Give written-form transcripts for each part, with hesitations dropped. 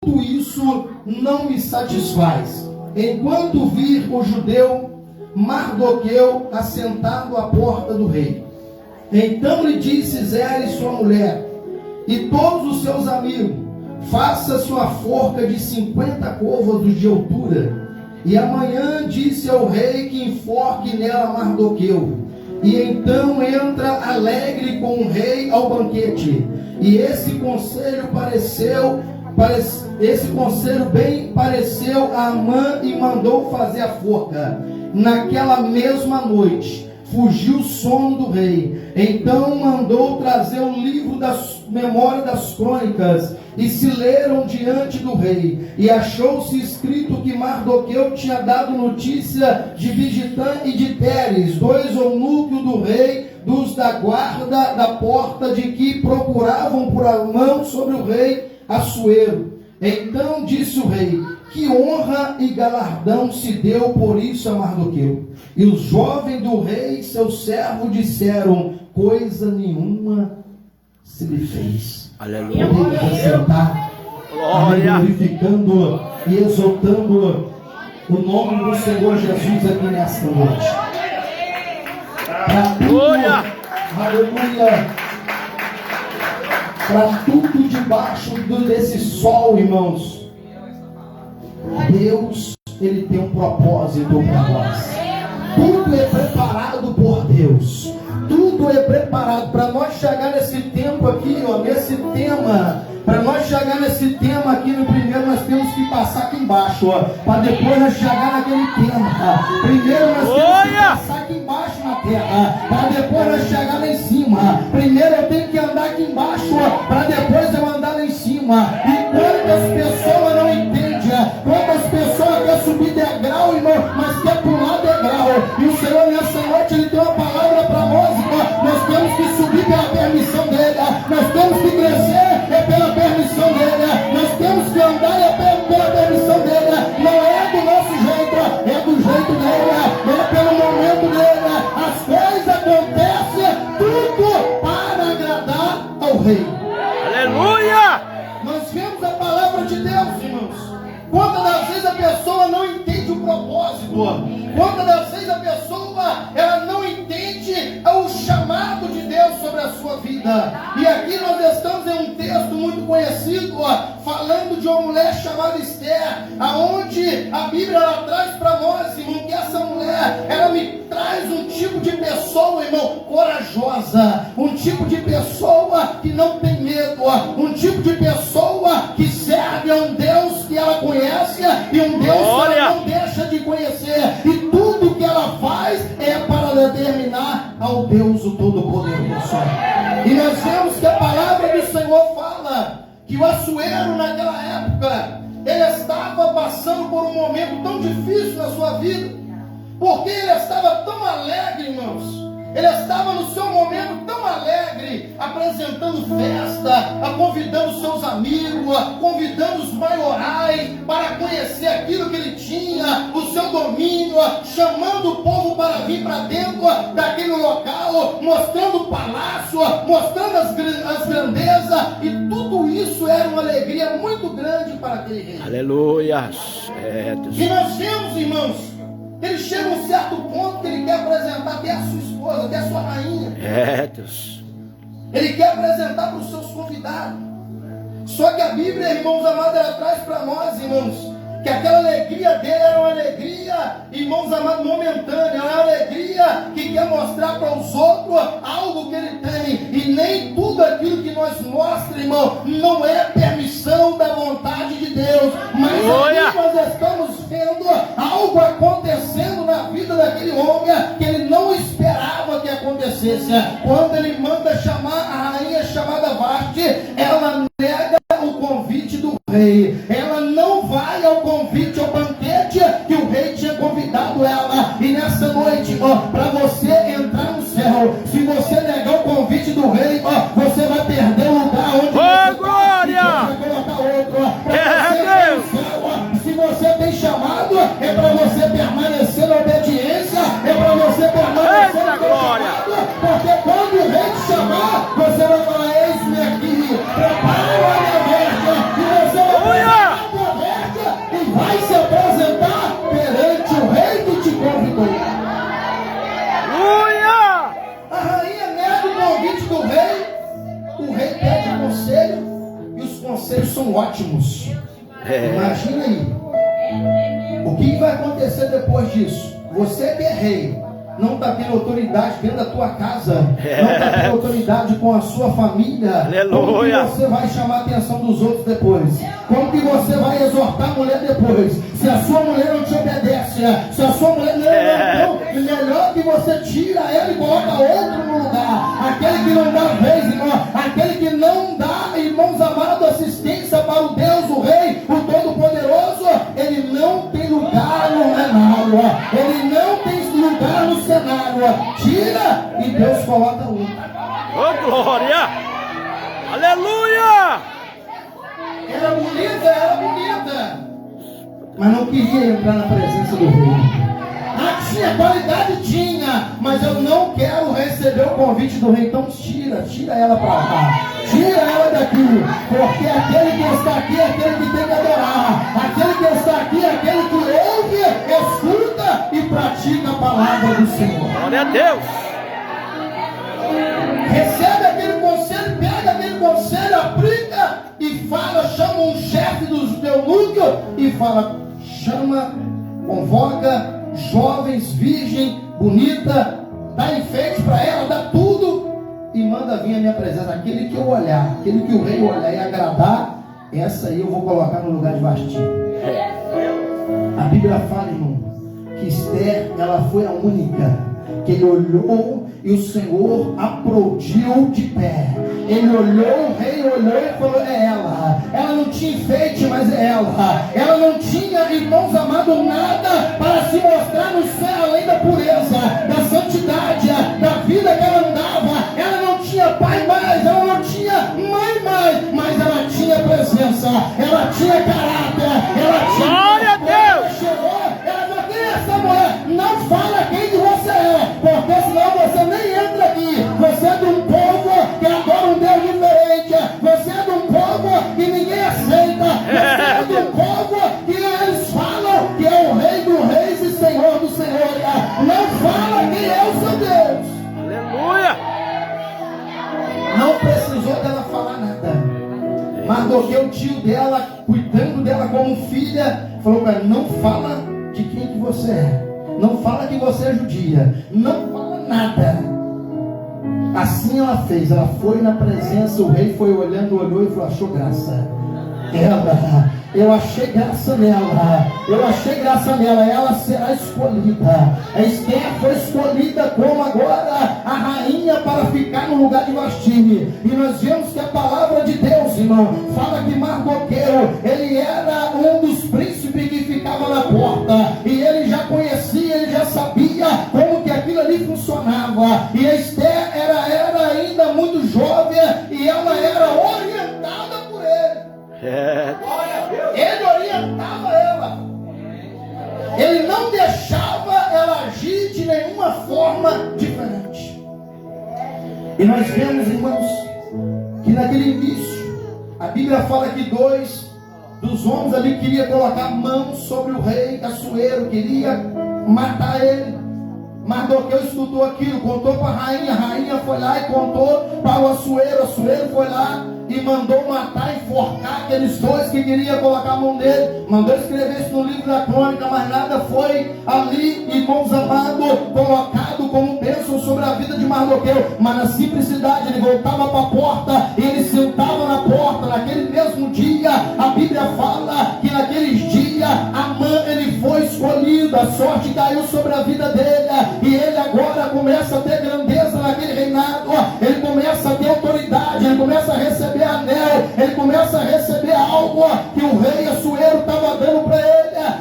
tudo isso não me satisfaz. Enquanto vir o judeu Mardoqueu assentado à porta do rei. Então lhe disse Zeres, sua mulher, e todos os seus amigos: faça-se uma forca de 50 côvados de altura, e amanhã disse ao rei que enforque nela Mardoqueu. E então entra alegre com o rei ao banquete. E esse conselho bem pareceu a Amã, e mandou fazer a forca. Naquela mesma noite fugiu o sono do rei. Então mandou trazer o livro das memórias das crônicas, e se leram diante do rei. E achou-se escrito que Mardoqueu tinha dado notícia de Bigitã e de Teres, dois eunucos do rei, dos da guarda da porta, de que procuravam por a mão sobre o rei Assuero. Então disse o rei: que honra e galardão se deu por isso a Mardoqueu. E os jovens do rei, seus servos, disseram: coisa nenhuma se lhe fez. Aleluia. Podemos sentar, glorificando e exaltando o nome do Senhor Jesus aqui nesta noite. Para tudo, aleluia, para tudo debaixo desse sol, irmãos, Deus, Ele tem um propósito para nós. Tudo é preparado por Deus. Tudo é preparado para nós chegar nesse tempo aqui, ó, nesse tema. Para nós chegar nesse tema aqui no primeiro, nós temos que passar aqui embaixo, ó, para depois nós chegar naquele tema. Primeiro nós temos que passar aqui embaixo na terra, para depois nós chegar lá em cima. Primeiro eu tenho que andar aqui embaixo, para depois eu andar lá em cima. E quantas pessoas não entendem, quantas pessoas querem subir degrau, irmão, mas quer pular degrau. E o Senhor nessa noite, Ele tem uma palavra para nós, irmão. Nós temos que subir pela permissão dEle, nós temos que crescer pela permissão dEle, nós temos que andar pela permissão dEle. Não é do nosso jeito, é do jeito dEle, é pelo momento dEle. As coisas acontecem tudo para agradar ao Rei. Aleluia! Nós vemos a palavra de Deus, irmãos. Quantas das vezes a pessoa não entende o propósito? Quantas das vezes a pessoa ela não entende o chamado de Deus sobre a sua vida? E aqui nós estamos em um texto muito conhecido, falando de uma mulher chamada Esther, aonde a Bíblia ela traz para nós, irmão, que essa mulher ela me traz um tipo de pessoa, irmão, corajosa, um tipo de pessoa que não tem medo, um tipo de pessoa que serve a um Deus que ela conhece e um Deus que ela não deixa de conhecer, e tudo que ela faz é para determinar ao Deus o Todo-Poderoso. E nós vemos que a palavra do Senhor fala que o Assuero naquela época ele estava passando por um momento tão difícil na sua vida, porque ele estava tão alegre, irmãos. Ele estava no seu momento tão alegre, apresentando festa, convidando seus amigos, convidando os maiorais para conhecer aquilo que ele tinha, o seu domínio, chamando o povo para vir para dentro daquele local, mostrando o palácio, mostrando as grandezas, e tudo isso era uma alegria muito grande para aquele rei. Aleluia! E nós vemos, irmãos, ele chega a um certo ponto que ele quer apresentar até a sua esposa, até a sua rainha. Deus. Ele quer apresentar para os seus convidados. Só que a Bíblia, irmãos amados, ela traz para nós, irmãos, que aquela alegria dele era uma alegria, irmãos amados, momentânea. Era uma alegria que quer mostrar para os outros algo que ele tem. E nem tudo aquilo que nós mostramos, irmão, não é permissão da vontade de Deus. Mas aqui nós estamos vendo algo acontecendo na vida daquele homem que ele não esperava que acontecesse. Quando ele manda chamar a rainha chamada Vasti, ela nega o convite do rei. Ela não vai ao convite, ao banquete que o rei tinha convidado ela. E nessa noite, para você entrar no céu, se você negar o convite do rei, você vai perder o lugar onde você glória! vai colocar outro. Para você no céu, se você tem chamado, é para você permanecer na obediência, é para você permanecer na glória. Porque quando o rei te chamar, você vai falar: eis-me aqui, prepara a minha mente, e você vai Patmos. Imagina aí. O que vai acontecer depois disso? Você que é rei, não está tendo autoridade dentro da tua casa, não está tendo autoridade com a sua família. Aleluia. Como que você vai chamar a atenção dos outros depois? Como que você vai exortar a mulher depois? Se a sua mulher não te obedece, se a sua mulher não, melhor que você tira ela e coloca outro no lugar. Aquele que não dá vez, irmão, aquele que não dá, irmãos amados, assistência para o Deus, o Rei, o Todo-Poderoso, ele não tem lugar no cenário, ele não tem lugar no cenário. Tira e Deus coloca outro. Oh, glória! Aleluia! Era bonita, mas não queria entrar na presença do rei. Tinha qualidade, tinha, mas eu não quero receber o convite do rei. Então tira ela para lá, tira ela daqui, porque aquele que está aqui é aquele que tem que adorar, aquele que está aqui é aquele que ouve, escuta e pratica a palavra do Senhor. Glória a Deus! Recebe aquele conselho, pega aquele conselho, aplica e fala, chama um chefe do teu núcleo e fala, chama, convoca jovens, virgem, bonita, dá enfeite para ela, dá tudo e manda vir a minha presença. Aquele que eu olhar, aquele que o rei olhar e agradar, essa aí eu vou colocar no lugar de Vasti. A Bíblia fala, irmão, que Esther, ela foi a única que ele olhou e o Senhor aplaudiu de pé. Ele olhou, o rei olhou e falou, é ela. Ela não tinha enfeite, mas é ela. Ela não tinha, irmãos amados, nada para se mostrar no céu, além da pureza, da santidade, da vida que ela andava. Ela não tinha pai mais, ela não tinha mãe mais, mas ela tinha presença, ela tinha caráter, ela tinha... Glória a Deus! Chegou, ela falou, quem é essa mulher? Não fala quem que você é, porque senão você nem entra aqui. Você é de um povo que adora um Deus diferente. Você é de um povo que ninguém aceita. Você é de um povo que eles falam que é o Rei dos Reis e Senhor dos Senhores. Não fala quem é o seu Deus. Aleluia! Não precisou dela falar nada. Mardoqueu, o tio dela, cuidando dela como filha, falou para ela, não fala de quem que você é. Não fala que você é judia. Não fala nada. Assim ela fez. Ela foi na presença. O rei foi olhando, olhou e falou, achou graça. Eu achei graça nela. Ela será escolhida. A Esther foi escolhida como agora a rainha para ficar no lugar de Vasti. E nós vemos que a palavra de Deus, irmão, fala que Mardoqueu, ele era um dos príncipes que ficava na porta. E ele já conhecia, ele já sabia como que aquilo ali funcionava. E a Esther era ainda muito jovem e ela era orientada por ele. Ele orientava ela. Ele não deixava ela agir de nenhuma forma diferente. E nós vemos, irmãos, que naquele início a Bíblia fala que dois dos homens ali queria colocar a mão sobre o rei Assuero, queria matar ele. Mardoqueu escutou aquilo, contou para a rainha foi lá e contou para o Assuero foi lá e mandou matar, enforcar aqueles dois que queriam colocar a mão dele, mandou escrever isso no livro da crônica, mas nada foi ali, irmãos amados, colocado como bênção sobre a vida de Mardoqueu. Mas na simplicidade, ele voltava para a porta, ele sentava na porta. Naquele mesmo dia, a Bíblia fala que naqueles dias, Amã, ele foi escolhido, a sorte caiu sobre a vida dele, e ele agora começa a ter grandeza naquele reinado, ele começa a ter autoridade, ele começa a receber anel, ele começa a receber algo que o rei Assuero estava dando para ele,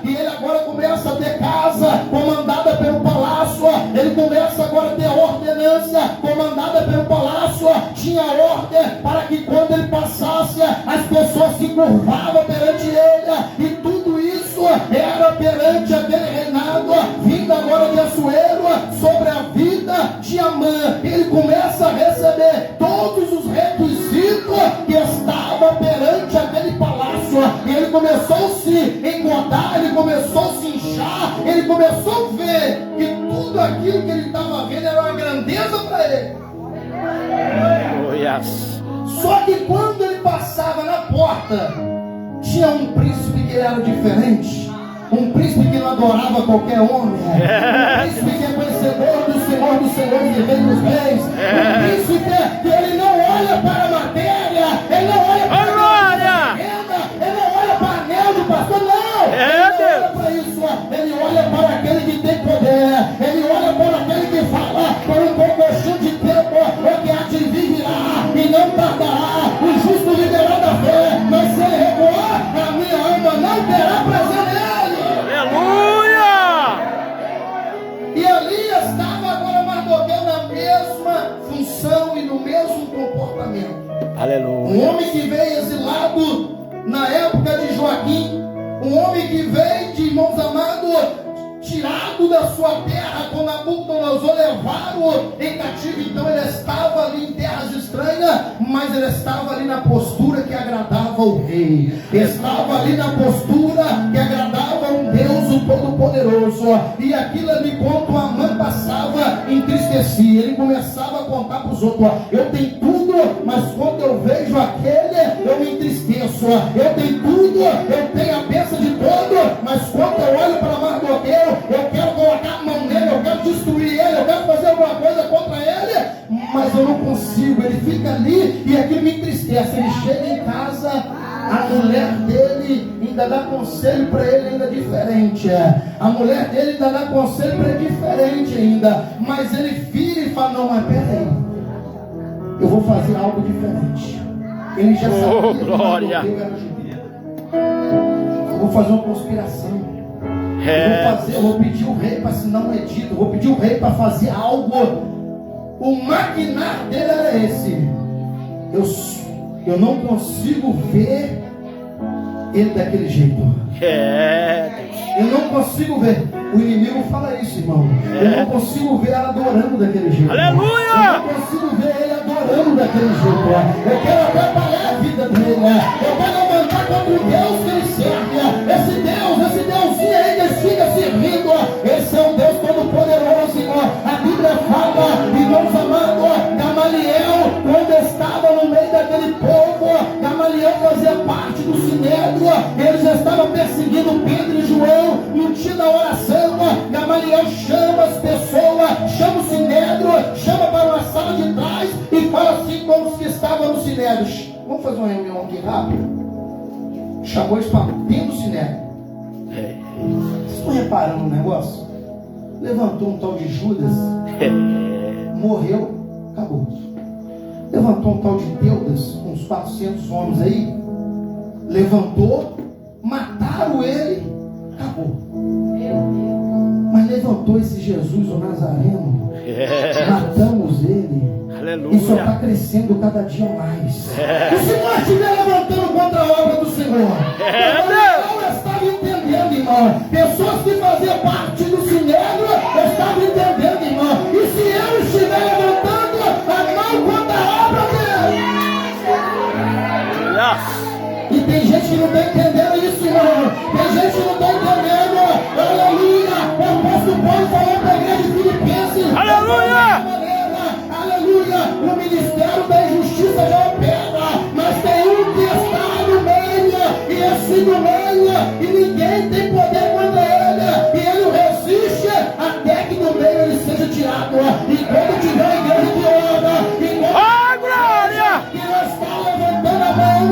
e ele agora começa a ter casa comandada pelo palácio, ele começa agora a ter ordenança comandada pelo palácio, tinha ordem para que quando ele passasse, as pessoas se curvavam perante ele, e tudo isso era perante aquele reinado, vindo agora de Assuero, sobre a vida de Amã. Ele começa a receber todos os requisitos que estavam perante aquele palácio, e ele começou a se engordar, ele começou a se inchar, ele começou a ver que tudo aquilo que ele estava vendo era uma grandeza para ele. Oh, yes. Só que quando ele passava na porta, tinha um príncipe que era diferente. Um príncipe que não adorava qualquer homem. Um príncipe que é conhecedor do Senhor dos Senhores e Rei dos Reis. Um príncipe que ele não olha para a matéria, ele não olha para a renda, ele não olha para a anel do pastor, não. Ele não olha para isso, ele olha para aquele que tem poder, ele olha para aquele que fala por um pouco de tempo, o que há de vir virá e não tardará. O justo viverá da fé, mas se ele recuar, a minha alma não terá prazer nele. Aleluia! E ali estava agora Mardoqueu na mesma função e no mesmo comportamento. Aleluia! Um homem que veio exilado na época de Joaquim, um homem que veio de irmãos amados, tirado da sua terra, quando Nabucodonosor levaram em cativo. Então ele estava ali em terras estranhas, mas ele estava ali na postura que agradava o rei, estava ali na postura que agradava um Deus o Todo-Poderoso. E aquilo ali, quando Amã passava, entristecia. Ele começava a contar para os outros: eu tenho tudo, mas quando eu vejo aquele, eu me entristeço. Eu tenho tudo, eu tenho a bênção de todo, mas quando eu olho para Mardoqueu, eu quero colocar a mão nele, eu quero destruir ele, eu quero fazer alguma coisa contra ele, mas eu não consigo. Ele fica ali e aquilo me entristece. Ele chega em casa, a mulher dele ainda dá conselho para ele ainda diferente. A mulher dele ainda dá conselho para ele diferente ainda, mas ele vira e fala: não, mas peraí, eu vou fazer algo diferente. Ele já sabia que glória! Eu vou fazer uma conspiração. Eu vou pedir o rei para assinar um edito, vou pedir o rei para fazer algo. O maquinar dele era esse: eu não consigo ver ele daquele jeito. Eu não consigo ver. O inimigo fala isso, irmão. Eu não consigo ver ela adorando daquele jeito. Aleluia! Eu não consigo ver ele adorando daquele jeito. Eu quero atrapalhar a vida dele. Eu quero levantar contra o Deus que ele serve. Esse Deusinho aí que ele fica servindo. Esse é um Deus todo-poderoso, irmão. A Bíblia fala, irmãos amados, Gamaliel, quando estava no meio daquele povo, Gamaliel fazia parte do Sinédrio. Ele já estava perseguindo Pedro e João no dia da oração. Gamaliel chama as pessoas, chama o Sinédrio, chama para uma sala de trás e fala assim com os que estavam no Sinédrio: vamos fazer uma reunião aqui rápido. Chamou eles para dentro do Sinédrio. Vocês estão reparando no negócio? Levantou um tal de Judas, morreu, acabou. Levantou um tal de Teudas, uns 400 homens aí, levantou, mataram ele, acabou. Mas levantou esse Jesus, o Nazareno, matamos ele. Aleluia! E só está crescendo cada dia mais. O Senhor estiver levantando contra a obra do Senhor. Eu estava entendendo, irmão. Pessoas que faziam parte do Sinédrio estavam entendendo, irmão. E se eu estiver levantando a mão contra a obra dele. E tem gente que não está entendendo isso, irmão. Tem gente que não está entendendo. Aleluia! O apóstolo Paulo falou para a igreja de Filipenses. Aleluia! O ministério da injustiça já opera, mas tem um que está no meio, e esse no meio, e ninguém tem poder contra ele, e ele resiste até que do meio ele seja tirado. E quando tiver a igreja que ora, oh, glória! que não está levantando a mão,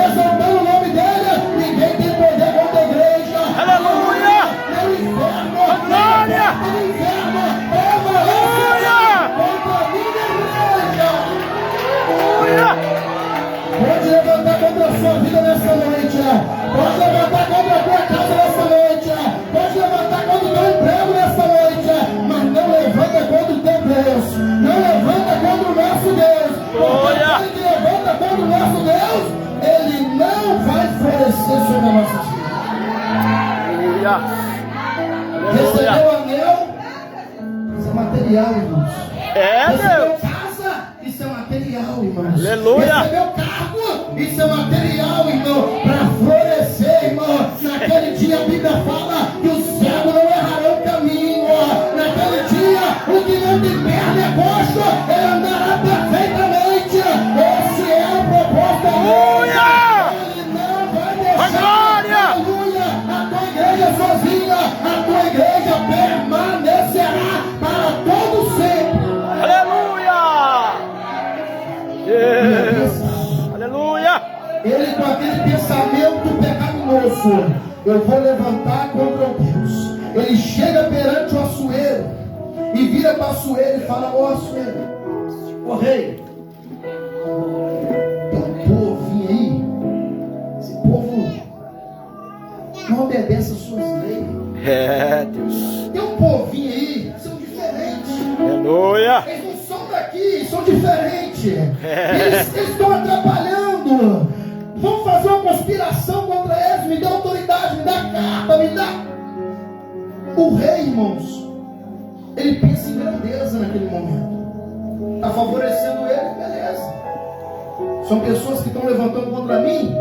exaltando o nome dele, ninguém tem poder contra a igreja. Aleluia! É o inferno, glória! é o inferno, pode levantar contra a sua vida nessa noite. Pode levantar contra a tua casa nessa noite. Pode levantar contra o teu emprego nessa noite. Mas não levanta contra o teu Deus. Não levanta contra o nosso Deus. Porque aquele que levanta contra o nosso Deus, ele não vai florescer sobre a nossa vida. Recebeu o anel, isso é material, irmãos. Deus! Isso é material, irmãos. Aleluia! Recebeu cargo, isso é material, irmão. Para florescer, irmão. Naquele dia a Bíblia fala que o cego não errará o caminho. Naquele dia, o que não tem perna é coxo, ele andará perfeitamente. Esse é o propósito. Aleluia! Ele não vai deixar. moço, eu vou levantar contra o Deus. Ele chega perante o Assuero e vira para o Assuero e fala: ó Assuero, ô rei, tem um povo aí, esse povo não obedece às suas leis. É, Deus. Tem um povinho aí, são diferentes. Aleluia. Eles não são daqui, são diferentes. Eles estão atrapalhando. Vamos fazer uma conspiração contra eles. Me dá autoridade, me dá carta, me dá. O rei, irmãos, ele pensa em grandeza naquele momento. Está favorecendo ele, beleza. São pessoas que estão levantando contra mim.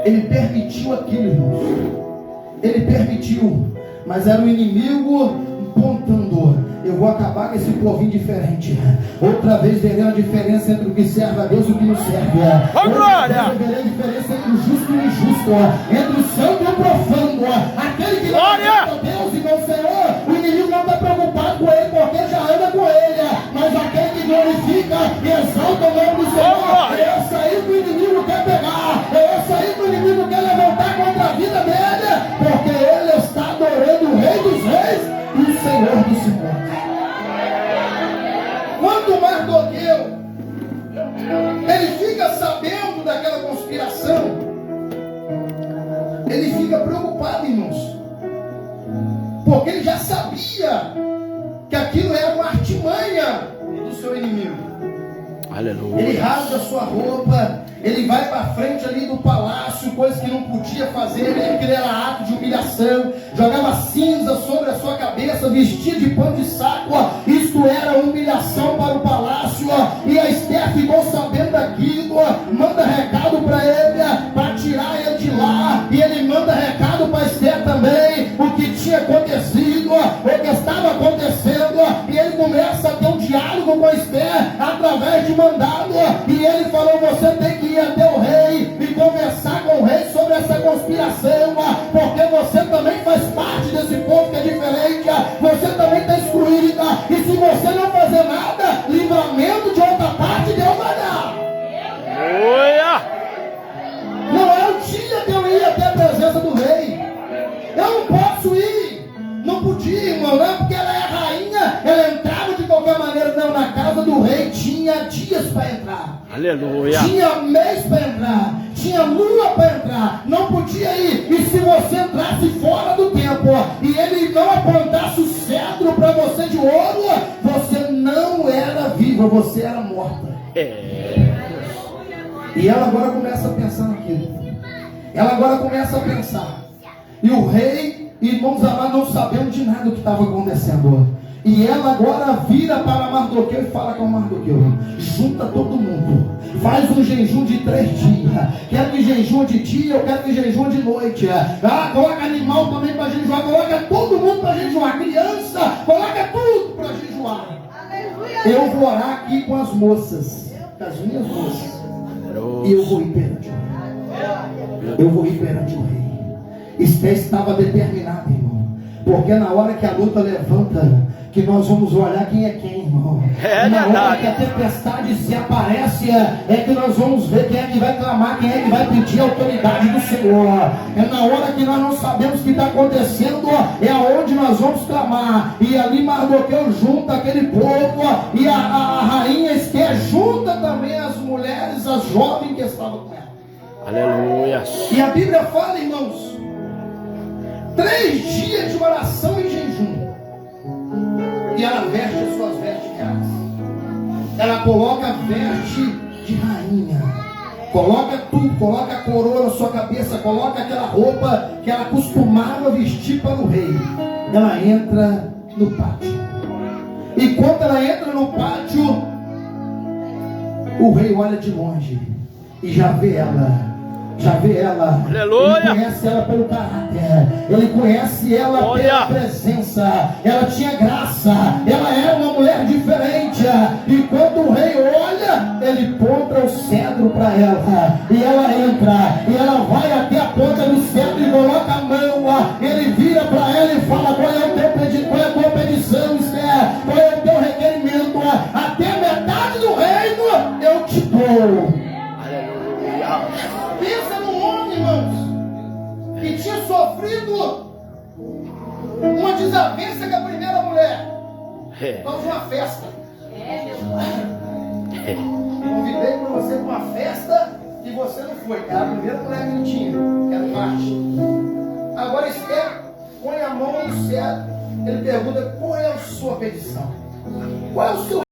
Ele permitiu aquilo, irmãos. Ele permitiu, mas era o inimigo apontando: eu vou acabar com esse povinho diferente. Outra vez verei a diferença entre o que serve a Deus e o que não serve. Outra vez verei a diferença entre o justo e o injusto, entre o santo e o profano. Aquele que glória a Deus e não Senhor, o inimigo não está preocupado com ele, porque já anda com ele. Mas aquele que glorifica e exalta o nome do Senhor, é esse aí que o inimigo quer pegar, é esse aí que o inimigo quer levantar contra a vida dele, porque ele está adorando o Rei dos Reis e o Senhor dos Senhores. Quando Mardoqueu ele fica sabendo daquela conspiração, ele fica preocupado, irmãos, porque ele já sabia que aquilo era uma artimanha do seu inimigo. Aleluia. Ele rasga a sua roupa, ele vai para frente ali do palácio, coisa que não podia fazer, porque ele era ato de humilhação, jogava cinza sobre a sua cabeça, vestia de pano de saco, isto era humilhação para o palácio, e a Esther ficou sabendo daquilo, manda recado para ele, para tirar ele de lá, e ele manda recado para Esther também, o que tinha acontecido, o que estava acontecendo, e ele começa a ter um diálogo com a Esther, através de mandado, e ele falou: você tem que ir até o rei e conversar com o rei sobre essa conspiração, porque você também faz parte desse povo que é diferente, você também está excluída, e se você não fazer nada, livramento de outra parte Deus vai dar. Aleluia. Não é o dia que eu ia até a presença do rei, eu não posso ir, não podia, irmão, não, porque ela é a rainha, ela entrava de qualquer maneira. Não, na casa do rei tinha dias para entrar. Aleluia. Tinha mês para entrar, tinha lua para entrar, não podia ir. E se você entrasse fora do tempo e ele não apontasse o cetro para você de ouro, você não era viva, você era morta. E ela agora começa a pensar naquilo. Ela agora começa a pensar. E o rei, irmãos amados, não sabendo de nada do que estava acontecendo. E ela agora vira para Mardoqueu e fala com Mardoqueu: junta todo mundo, faz um jejum de 3 dias. Quero que jejum de dia, eu quero que jejum de noite. Coloca animal também para jejuar, coloca todo mundo para jejuar, criança, coloca tudo para jejuar. Eu vou orar aqui com as moças, com as minhas moças, e eu vou ir perante o rei. Eu vou ir perante o rei. Esther estava determinada, irmão, porque na hora que a luta levanta, que nós vamos olhar quem é quem, irmão. Na hora que a tempestade se aparece, é que nós vamos ver quem é que vai clamar, quem é que vai pedir a autoridade do Senhor. É na hora que nós não sabemos o que está acontecendo, é aonde nós vamos clamar. E ali Mardoqueu junta aquele povo, e a rainha Esther junta também as mulheres, as jovens que estavam com ela. Aleluia. E a Bíblia fala, irmãos, 3 dias de oração e jejum. E ela veste as suas vestes reais. Ela coloca a veste de rainha. Coloca tudo, coloca a coroa na sua cabeça, coloca aquela roupa que ela costumava vestir para o rei. Ela entra no pátio. E quando ela entra no pátio, o rei olha de longe e já vê ela. Aleluia. Ele conhece ela pelo caráter, ele conhece ela pela presença, ela tinha graça, ela era uma mulher diferente. E quando o rei olha, ele ponta o cetro para ela, e ela entra, e ela vai até a ponta do cetro e coloca a mão. Ele vira para ela e fala: qual é o teu pedido, qual é a tua petição, Esther, qual é o teu requerimento? Até metade do reino eu te dou. Aleluia. Pensa no homem, irmãos. desavença com a primeira mulher. É. Vamos uma festa. Convidei para você para uma festa e você não foi. Era a primeira mulher que ele tinha. Era o macho. Agora Esther põe a mão no céu. Ele pergunta: qual é a sua petição? Qual é o seu